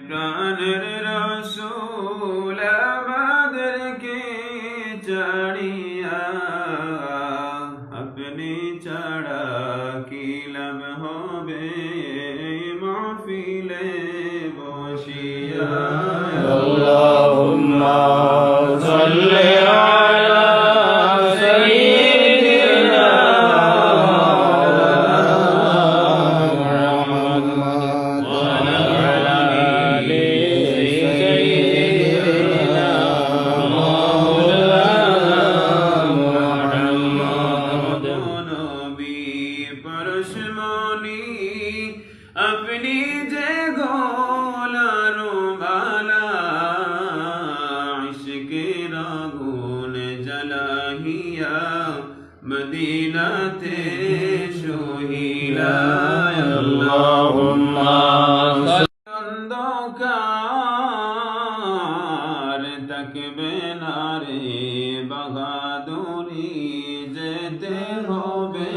প্রাণের রাসূল আমাদেরকে ছাড়িয়া আপনি ছাড়া কি লাভ হবে মাহফিলে বসিয়া আল্লাহুম্মা সাল্লি আলা সাইয়্যিদিনা মুহাম্মদ ওয়া আলা আলি সাইয়্যিদিনা মাওলানা মুহাম্মদ নবী পরশমণি আপনি যে গোলানো ভালা ইশকের আগুন জ্বালাইয়া মদিনাতে শহীলা আল্লাহুম্মা অন্ধকার থাকবে না রে বাহাদুরি যেতে হবে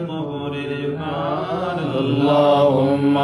কবরের পার اللهم